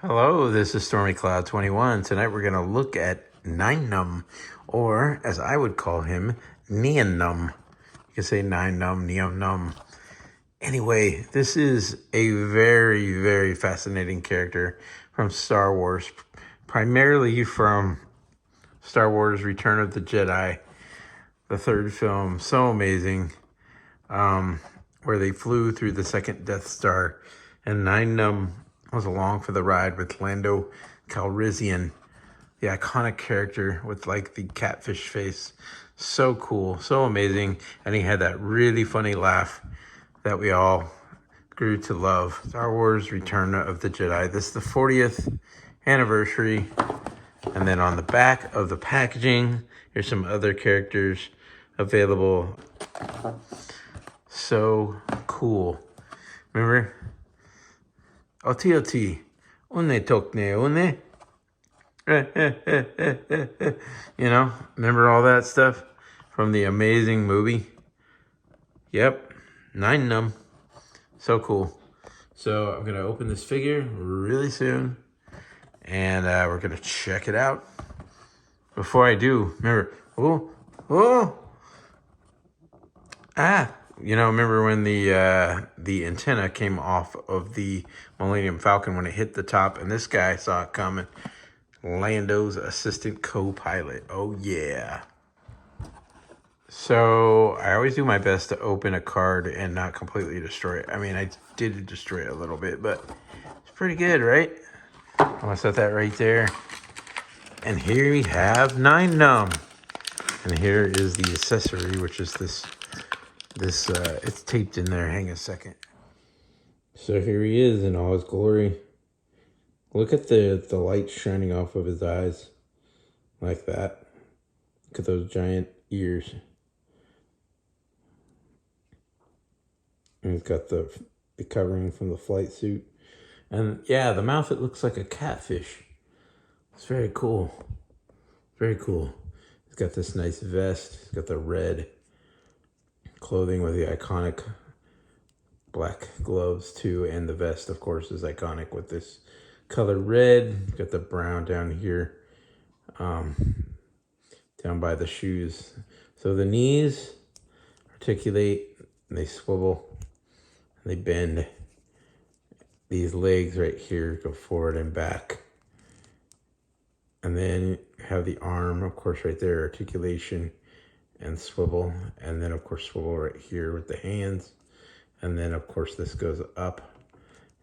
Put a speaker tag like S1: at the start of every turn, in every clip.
S1: Hello, this is Stormy Cloud 21. Tonight we're going to look at Nien Nunb, or as I would call him, Nien Nunb. You can say Nien Nunb, Nien Nunb. Anyway, this is a very, very fascinating character from Star Wars, primarily from Star Wars Return of the Jedi, the third film. So amazing, where they flew through the second Death Star, and Nien Nunb was along for the ride with Lando Calrissian, the iconic character with like the catfish face. So cool, so amazing. And he had that really funny laugh that we all grew to love. Star Wars Return of the Jedi. This is the 40th anniversary. And then on the back of the packaging, here's some other characters available. So cool. Remember? Oti oti, une tokne une. You know, remember all that stuff from the amazing movie? Yep, Nien Nunb. So cool. So I'm going to open this figure really soon, and we're going to check it out. Before I do, remember, remember when the antenna came off of the Millennium Falcon when it hit the top, and this guy saw it coming. Lando's assistant co-pilot. Oh yeah. So I always do my best to open a card and not completely destroy it. I mean, I did destroy it a little bit, but it's pretty good, right? I'm gonna set that right there. And here we have Nien Nunb. And here is the accessory, which is this it's taped in there. Hang a second. So here he is in all his glory. Look at the light shining off of his eyes like that. Look at those giant ears. And he's got the covering from the flight suit. And yeah, the mouth, it looks like a catfish. It's very cool. Very cool. He's got this nice vest. He's got the red clothing with the iconic black gloves too. And the vest, of course, is iconic with this color red. Got the brown down here, down by the shoes. So the knees articulate, and they swivel, and they bend. These legs right here go forward and back. And then you have the arm, of course, right there, articulation and swivel. And then, of course, swivel right here with the hands. And then, of course, this goes up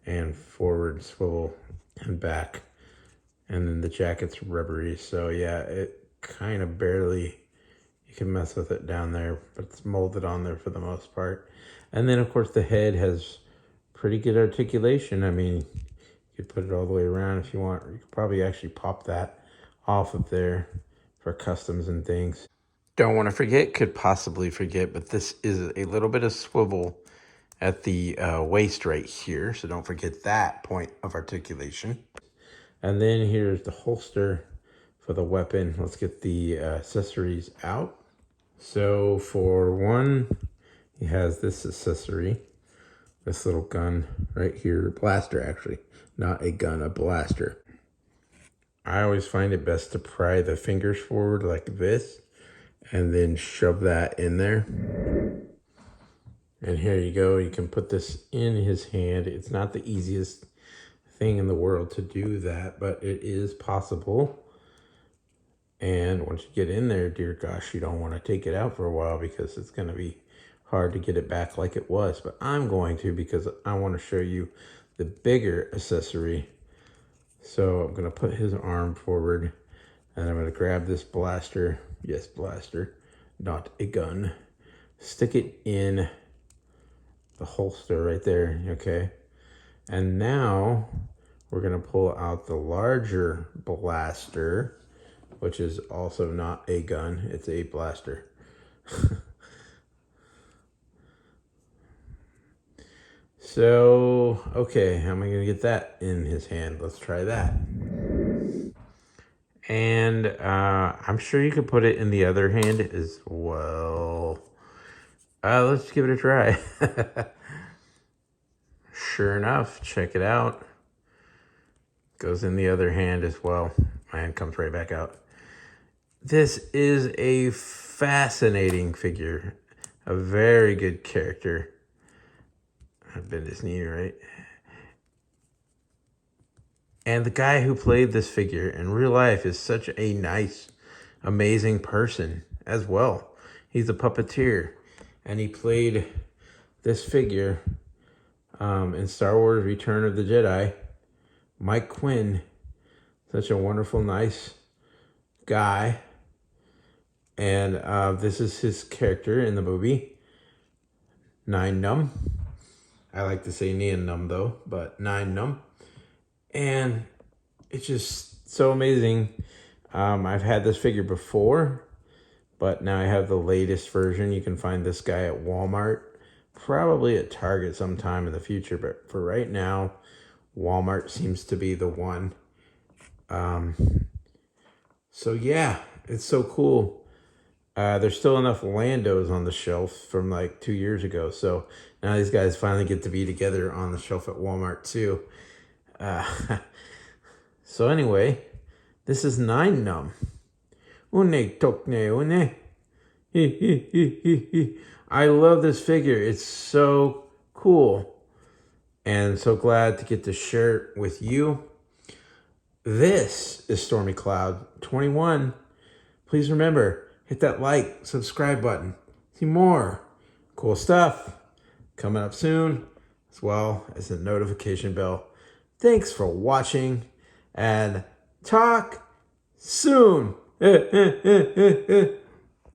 S1: and forward, swivel, and back. And then the jacket's rubbery, so yeah, it kind of barely, you can mess with it down there, but it's molded on there for the most part. And then of course the head has pretty good articulation. I mean, you could put it all the way around if you want, or you could probably actually pop that off of there for customs and things. Don't want to forget, could possibly forget, but this is a little bit of swivel at the waist right here, so don't forget that point of articulation. And then here's the holster for the weapon. Let's get the accessories out. So for one, he has this accessory, this little gun right here, blaster actually, not a gun, a blaster. I always find it best to pry the fingers forward like this and then shove that in there. And here you go. You can put this in his hand. It's not the easiest thing in the world to do that, but it is possible. And once you get in there, dear gosh, you don't want to take it out for a while because it's going to be hard to get it back like it was. But I'm going to, because I want to show you the bigger accessory. So I'm going to put his arm forward, and I'm going to grab this blaster. Yes, blaster, not a gun. Stick it in the holster right there, okay? And now we're going to pull out the larger blaster, which is also not a gun, it's a blaster. So, okay, how am I going to get that in his hand? Let's try that. And I'm sure you could put it in the other hand as well. Let's give it a try. Sure enough, check it out. Goes in the other hand as well. My hand comes right back out. This is a fascinating figure. A very good character. I bend his knee, right? And the guy who played this figure in real life is such a nice, amazing person as well. He's a puppeteer. And he played this figure in Star Wars Return of the Jedi. Mike Quinn. Such a wonderful, nice guy. And this is his character in the movie. Nien Nunb. I like to say Nien Nunb though, but Nien Nunb. And it's just so amazing. I've had this figure before, but now I have the latest version. You can find this guy at Walmart, probably at Target sometime in the future, but for right now, Walmart seems to be the one. So yeah, it's so cool. There's still enough Landos on the shelf from like 2 years ago. So now these guys finally get to be together on the shelf at Walmart too. So anyway, this is Nien Nunb. Une tokne une. I love this figure. It's so cool. And so glad to get to share it with you. This is Stormy Cloud 21. Please remember, hit that like, subscribe button. See more cool stuff coming up soon, as well as the notification bell. Thanks for watching, and talk soon.